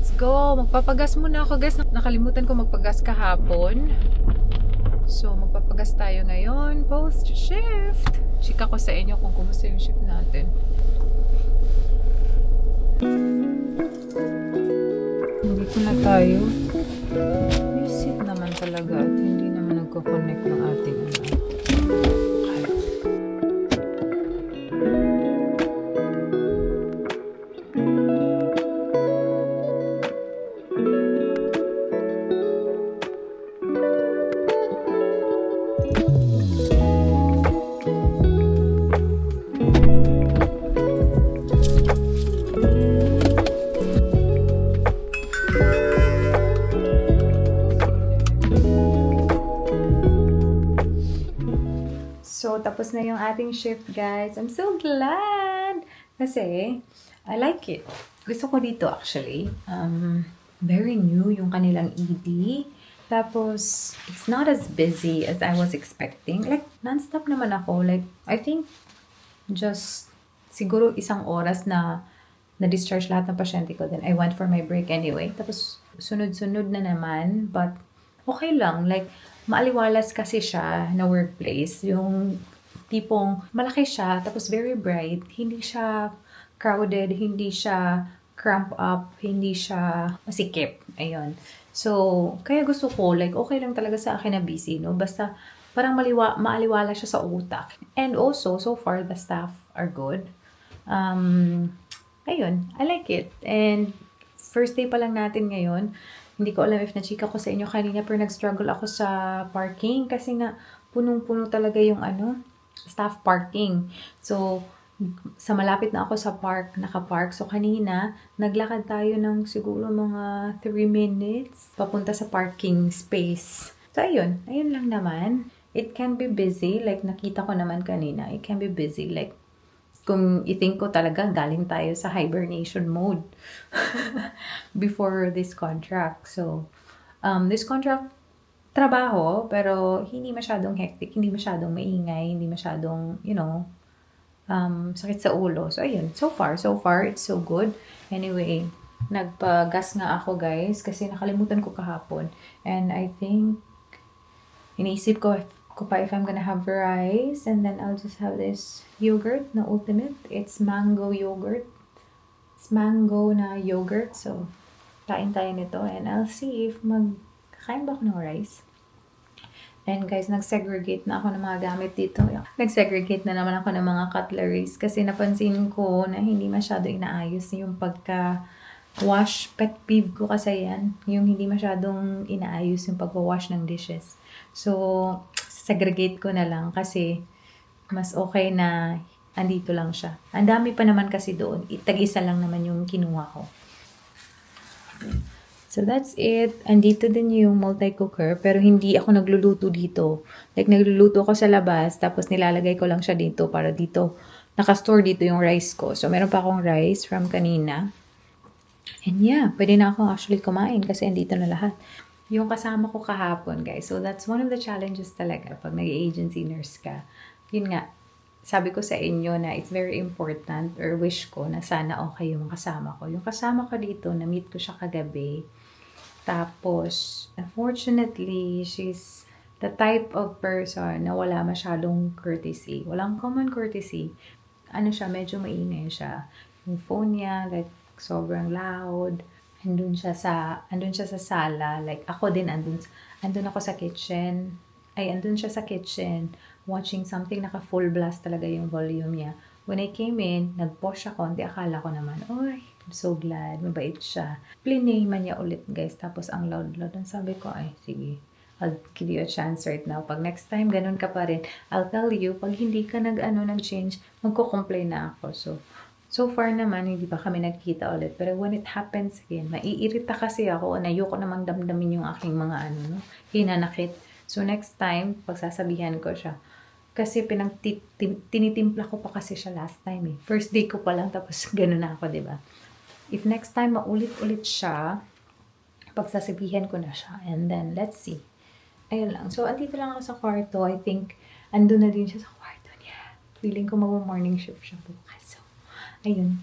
let's go. Magpapagas muna ako, guys. Nakalimutan ko magpagas kahapon. So, magpapagas tayo ngayon. Post-shift. Chika ko sa inyo kung kumusta yung shift natin. Dito na tayo. Visit naman talaga at hindi naman nagko-connect ng ating ano. So, tapos na yung ating shift, guys. I'm so glad! Kasi, I like it. Gusto ko dito, actually. Very new yung kanilang ED. Tapos, it's not as busy as I was expecting. Like, non-stop naman ako. Like, I think, just, siguro isang oras na na-discharge lahat ng pasyente ko. Then, I went for my break anyway. Tapos, sunod-sunod na naman. But, okay lang. Like, maaliwalas kasi siya na workplace. Yung tipong malaki siya, tapos very bright. Hindi siya crowded, hindi siya cramp up, hindi siya masikip. Ayun. So, kaya gusto ko, like, okay lang talaga sa akin na busy, no? Basta, parang maaliwala siya sa utak. And also, so far, the staff are good. Ayun, I like it. And, first day pa lang natin ngayon. Hindi ko alam if na-chika ko sa inyo kanina, pero nag-struggle ako sa parking kasi nga punong-puno talaga yung staff parking. So, sa malapit na ako sa park, naka-park. So, kanina, naglakad tayo ng siguro mga 3 minutes papunta sa parking space. So, ayun lang naman. It can be busy, like nakita ko naman kanina, it can be busy, like kung i-think ko talaga, galing tayo sa hibernation mode before this contract. So, this contract, trabaho, pero hindi masyadong hectic, hindi masyadong maingay, hindi masyadong, sakit sa ulo. So, ayun. So far, it's so good. Anyway, nagpa-gas nga ako, guys, kasi nakalimutan ko kahapon. And I think, iniisip ko pa if I'm gonna have rice, and then I'll just have this yogurt na ultimate. It's mango yogurt. It's mango na yogurt. So, kain tayo nito, and I'll see if magkakain ba ako ng rice. And guys, nag-segregate na ako ng mga gamit dito. Nag-segregate na naman ako ng mga cutleries kasi napansin ko na hindi masyado inaayos yung pagka-wash. Pet peeve ko kasi yan. Yung hindi masyadong inaayos yung pagwa-wash ng dishes. So, segregate ko na lang kasi mas okay na andito lang siya. Ang dami pa naman kasi doon. Tag-isa lang naman yung kinuha ko. So, that's it. Andito din yung multi-cooker, pero hindi ako nagluluto dito. Like, nagluluto ako sa labas, tapos nilalagay ko lang siya dito para dito, nakastore dito yung rice ko. So, meron pa akong rice from kanina. And yeah, pwede na akong actually kumain kasi andito na lahat. Yung kasama ko kahapon, guys. So, that's one of the challenges talaga pag nag-agency nurse ka. Yun nga, sabi ko sa inyo na it's very important or wish ko na sana okay yung kasama ko. Yung kasama ko dito, na-meet ko siya kagabi. Tapos, unfortunately, she's the type of person na wala masyadong courtesy. Walang common courtesy. Ano siya, medyo maingay siya. Yung phone niya, like, sobrang loud. Andun siya sa sala. Like, ako din, andun ako sa kitchen. Andun siya sa kitchen. Watching something, naka-full blast talaga yung volume niya. When I came in, nag-pause siya konti. Akala ko naman, oy, I'm so glad. Mabait siya. Pliname niya ulit, guys. Tapos, ang loud-loud. Sabi ko, sige. I'll give you a chance right now. Pag next time, ganun ka pa rin. I'll tell you, pag hindi ka nag-change, magko-complain na ako. So far naman, hindi pa kami nagkita ulit. Pero when it happens again, maiirita kasi ako. Ayoko namang damdamin yung aking mga hinanakit. So next time, pagsasabihan ko siya. Kasi tinitimpla ko pa kasi siya last time eh. First day ko pa lang, tapos ganun na ako, diba? If next time maulit-ulit siya, pagsasabihan ko na siya. And then, let's see. Ayun lang. So, andito lang ako sa kwarto. I think, andun na din siya sa kwarto niya. Feeling ko mag-morning shift siya bukas. So, ayun.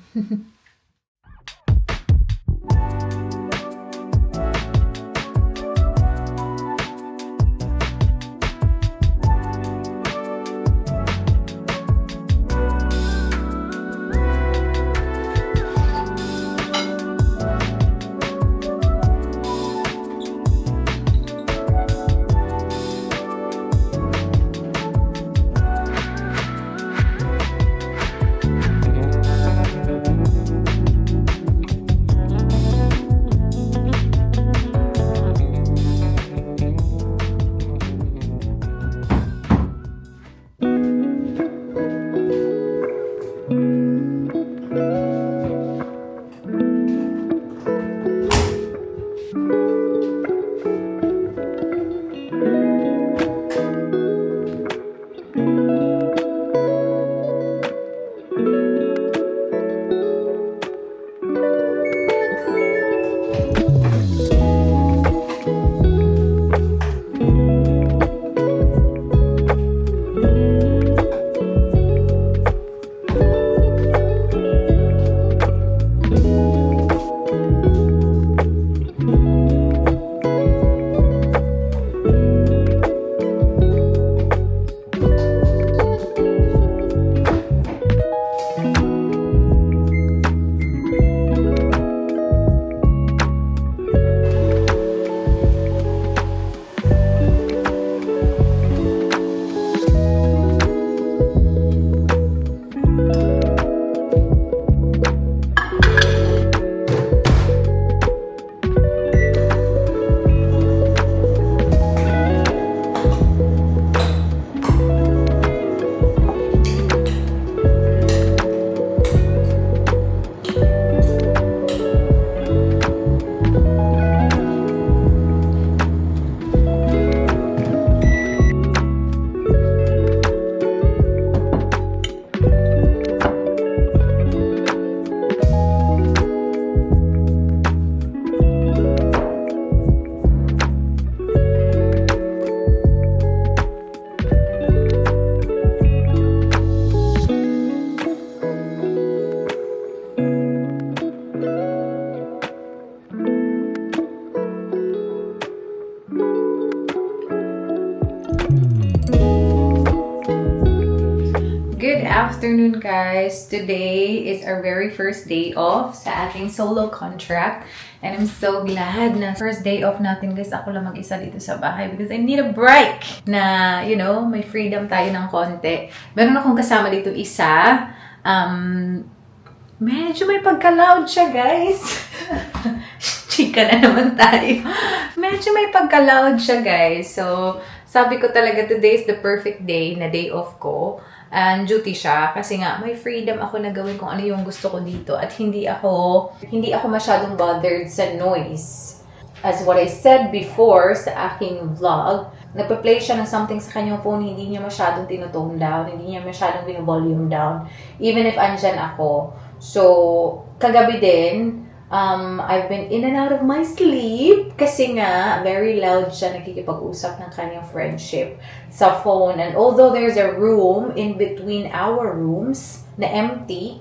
afternoon, guys. Today is our very first day off sa ating solo contract. And I'm so glad na first day off natin, guys. Ako lang mag-isa dito sa bahay because I need a break na, you know, may freedom tayo ng konti. Meron akong kasama dito isa. Medyo may pagka-loud siya, guys. Chika na naman tayo. Medyo may pagka-loud siya, guys. So, sabi ko talaga today is the perfect day na day off ko. And duty siya kasi nga may freedom ako na gawin kung ano yung gusto ko dito at hindi ako masyadong bothered sa noise. As what I said before sa aking vlog, nagpa-play siya ng something sa kanyang phone, hindi niya masyadong tinotone down, hindi niya masyadong pino-volume down, even if andyan ako. So, kagabi din, I've been in and out of my sleep kasi nga, very loud siya nakikipag-usap ng kanyang friendship sa phone. And although there's a room in between our rooms na empty,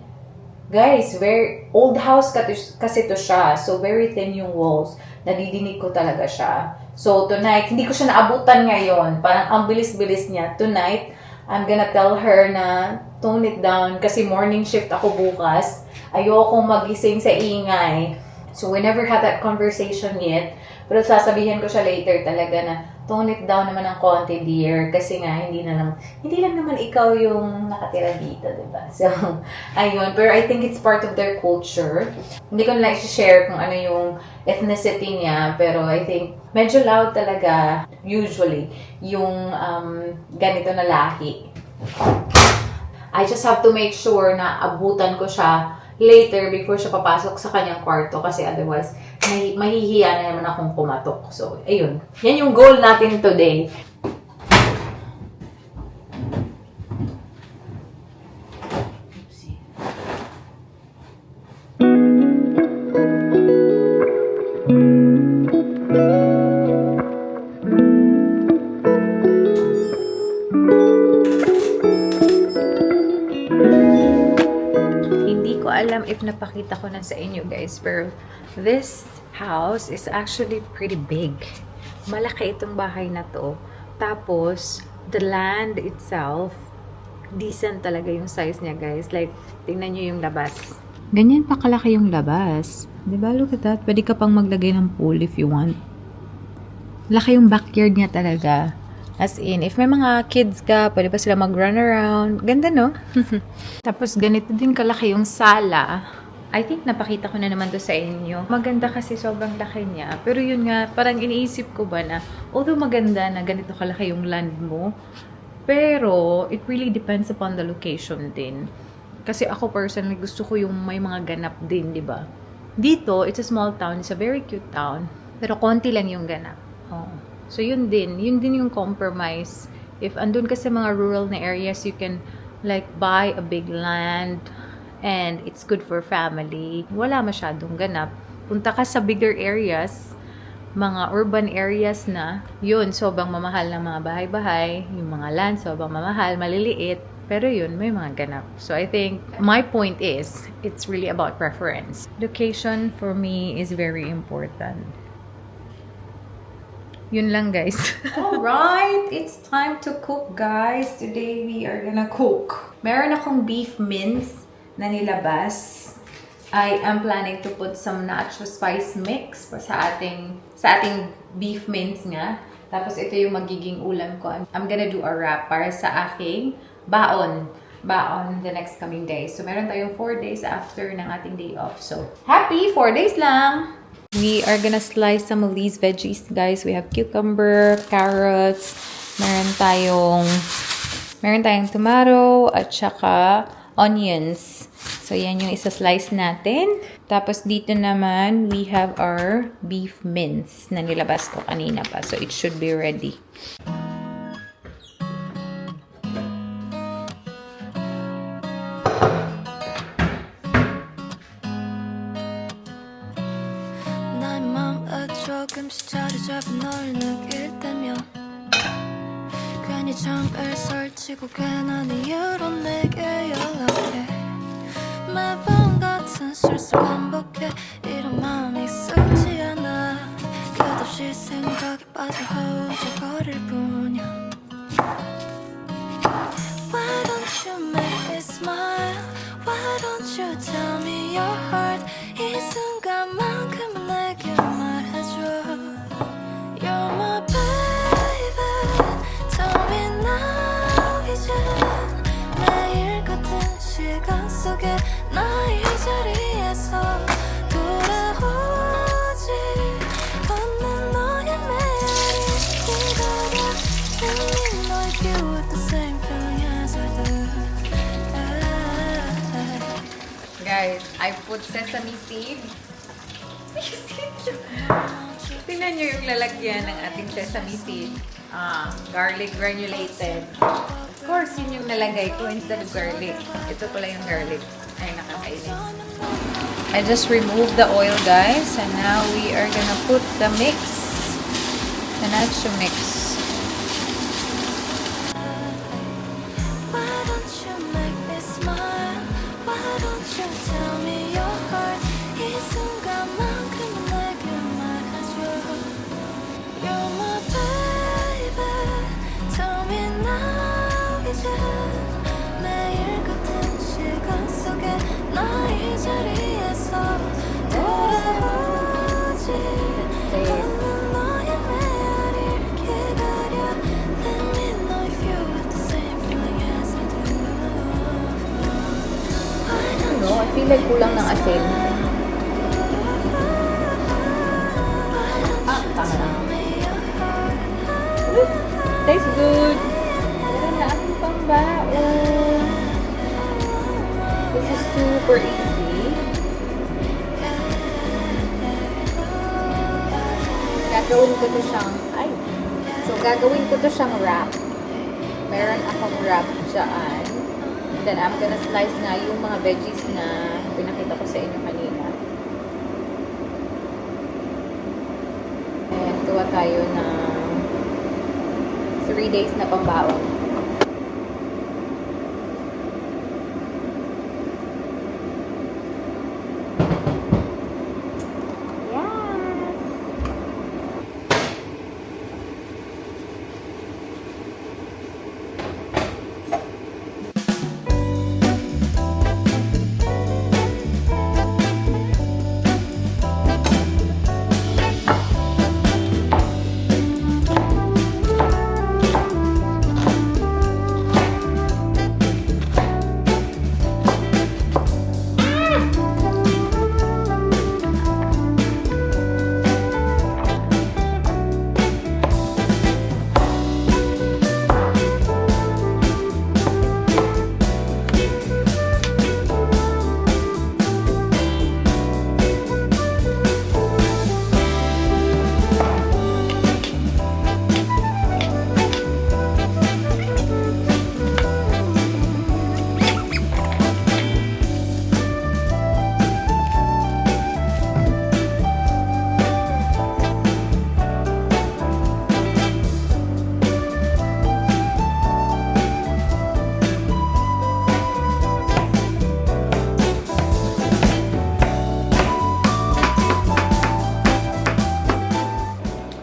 guys, very old house kasi to siya. So, very thin yung walls. Nadidinig ko talaga siya. So, tonight, hindi ko siya naabutan ngayon. Parang ang bilis-bilis niya. Tonight, I'm gonna tell her na tone it down kasi morning shift ako bukas. Ayokong magising sa ingay. So, we never had that conversation yet. Pero sasabihin ko siya later talaga na tone it down naman ng konti, dear. Kasi nga, hindi lang naman ikaw yung nakatira dito, diba? So, ayun. Pero I think it's part of their culture. Hindi ko na i-share kung ano yung ethnicity niya. Pero I think medyo loud talaga, usually, yung ganito na lahi. I just have to make sure na abutan ko siya later before siya papasok sa kanyang kwarto kasi otherwise mahihiya na naman akong kumatok. So, ayun. Yan yung goal natin today. Alam if napakita ko na sa inyo, guys, pero this house is actually pretty big. Malaki itong bahay na to. Tapos, the land itself, decent talaga yung size niya, guys. Like, tingnan nyo yung labas. Ganyan pa kalaki yung labas. Diba? Look at that. Pwede ka pang maglagay ng pool if you want. Laki yung backyard niya talaga. As in, if may mga kids ka, pwede pa sila mag-run around. Ganda, no? Tapos, ganito din kalaki yung sala. I think napakita ko na naman to sa inyo. Maganda kasi sobrang laki niya. Pero yun nga, parang iniisip ko ba na, although maganda na ganito kalaki yung land mo, pero it really depends upon the location din. Kasi ako personally, gusto ko yung may mga ganap din, di ba? Dito, it's a small town. It's a very cute town. Pero konti lang yung ganap. Oh. So, yun din yung compromise. If andun ka sa mga rural na areas, you can like buy a big land and it's good for family. Wala masyadong ganap. Punta ka sa bigger areas, mga urban areas na, yun, sobrang mamahal ng mga bahay-bahay, yung mga land, sobrang mamahal, maliliit, pero yun, may mga ganap. So, I think, my point is, it's really about preference. Location, for me, is very important. Yun lang, guys. Alright, it's time to cook, guys. Today, we are gonna cook. Meron akong beef mince na nilabas. I am planning to put some nacho spice mix sa ating beef mince nga. Tapos, ito yung magiging ulam ko. I'm gonna do a wrap para sa aking baon the next coming days. So, meron tayong 4 days after ng ating day off. So, happy 4 days lang! We are gonna slice some of these veggies, guys. We have cucumber, carrots, meron tayong tomato, at saka onions. So, yan yung isa-slice natin. Tapos, dito naman, we have our beef mince na nilabas ko kanina pa. So, it should be ready. 조금씩 자리 잡은 널 느낄 때면 괜히 잠을 설치고 괜한 이유로 내게 연락해 매번 같은 실수 반복해 이런 마음이 익숙지 않아 끝없이 생각에 빠져 허우적거릴 뿐이야 Why don't you make me you tell me your heart 이 순간만큼은 내게 말해줘 You're my baby Tell me now 이제 매일 같은 시간 속에 나 이 자리에서 돌아오지 않는 너의 메아리 기다려 Let me know if you have the same feeling as I do Guys, I put sesame seed. Tingnan nyo yung lalagyan ng ating sesame seed. Garlic granulated. Of course, yun yung nalagay ko instead of garlic. Ito pala yung garlic. Ay, nakakainis. I just removed the oil, guys. And now we are gonna put the mix. The nacho mix. Why don't you make me smile? Why don't you tell me your heart? 이 순간만큼 내게 말해줘 You're my baby Tell me now 이제 매일 같은 시간 속에 나 이 자리에서 돌아오지 않는 너의 메아리 기다려 Let me know if you have the same feeling as I do Why don't No, I feel like kulang ng asin. Tama na. Tastes good. Meron na akong pambaon. This is super easy. Gagawin ko to siyang, gagawin ko to siyang wrap. Meron akong wrap dyan. Then, I'm gonna slice nga yung mga veggies na pinakita ko sa inyo kanina. And, tuwa tayo ng 3 days na pambaon. Yes!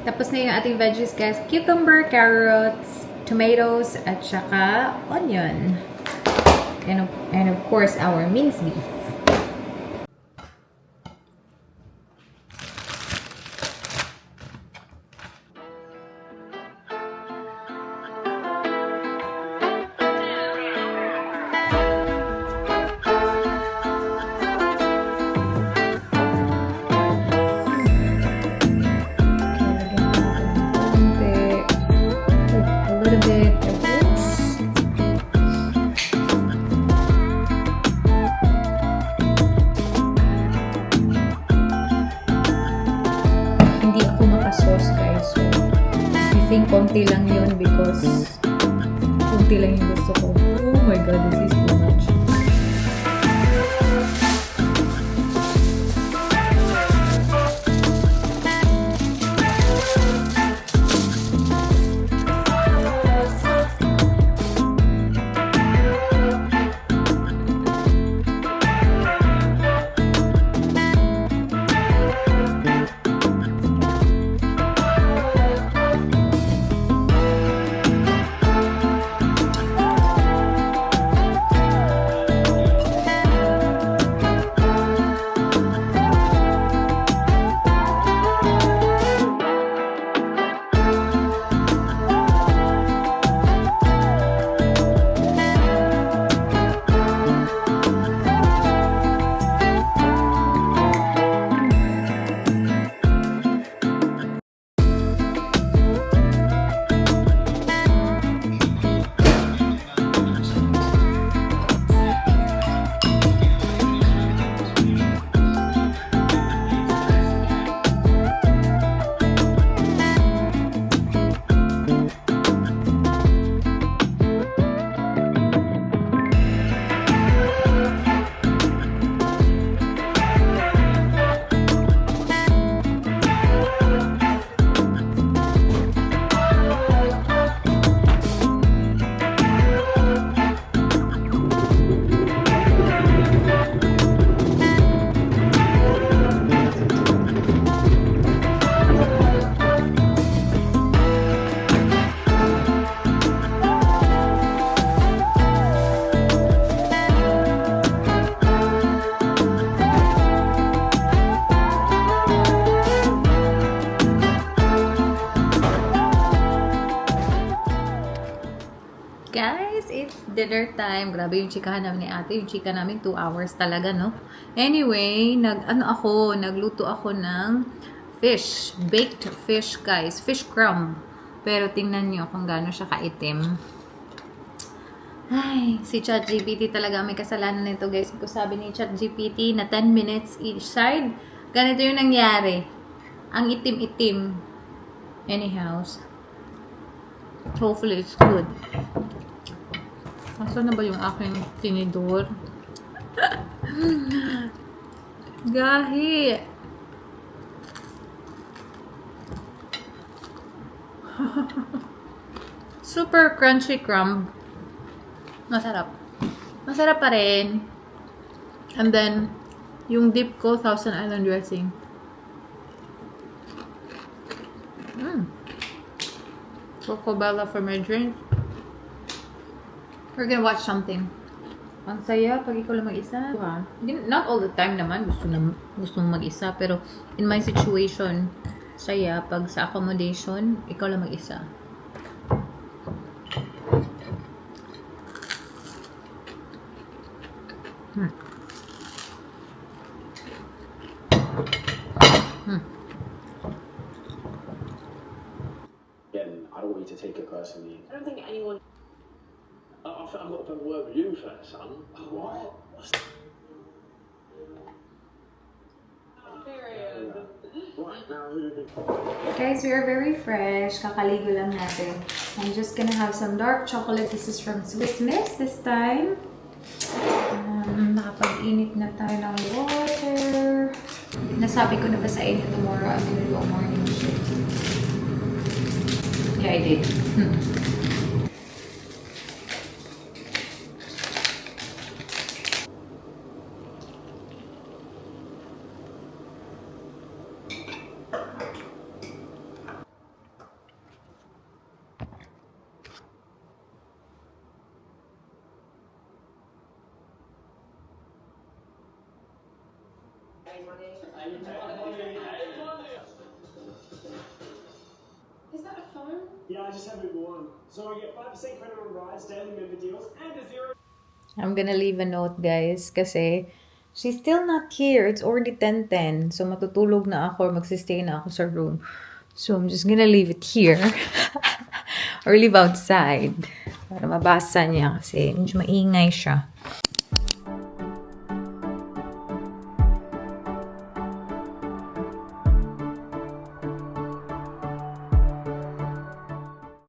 Tapos na yung ating veggies, guys. Cucumber, carrots, tomatoes, at saka onion. And of course, our minced beef. A little bit of this. Hindi ako makasauce, guys. So, I think konti lang yun because konti lang yung gusto ko. Oh my god, this is too much. Guys, it's dinner time. Grabe yung chikahan namin ni ate. Yung chika namin 2 hours talaga, no? Anyway, nagluto ako ng fish. Baked fish, guys. Fish crumb. Pero tingnan nyo kung gaano siya kaitim. Ay, si ChatGPT talaga may kasalanan nito, guys. Kung sabi ni ChatGPT na 10 minutes each side, ganito yung nangyari. Ang itim-itim. Anyhow, hopefully it's good. Asa na ba yung aking tinidor? Gahi! Super crunchy crumb. Masarap. Masarap pa rin. And then, yung dip ko, Thousand Island dressing. Coco Bella for my drink. We're gonna watch something. Ang saya pag ikaw lang mag-isa. Not all the time naman gusto mag-isa, pero in my situation, saya pag sa accommodation, ikaw lang mag-isa. Again, I don't want you to take it personally. I don't think anyone. I've got a better word with you first, son. What? Period. Right, now who? Guys, we are very fresh. Kakaligo lang natin. I'm just gonna have some dark chocolate. This is from Swiss Miss this time. Nakapag-init na tayo ng water. Nasabi ko na ba sa inyo tomorrow I'm gonna do a morning shift? Yeah, I did. Is that a phone? Yeah, I just have Uber One. So I get 5% credit on rides, daily member deals, and a 0. I'm gonna leave a note, guys, kasi she's still not here. It's already 10:10. So, matutulog na ako or magsistay na ako sa room. So, I'm just gonna leave it here. Or leave outside. Para mabasa niya kasi medyo maingay siya.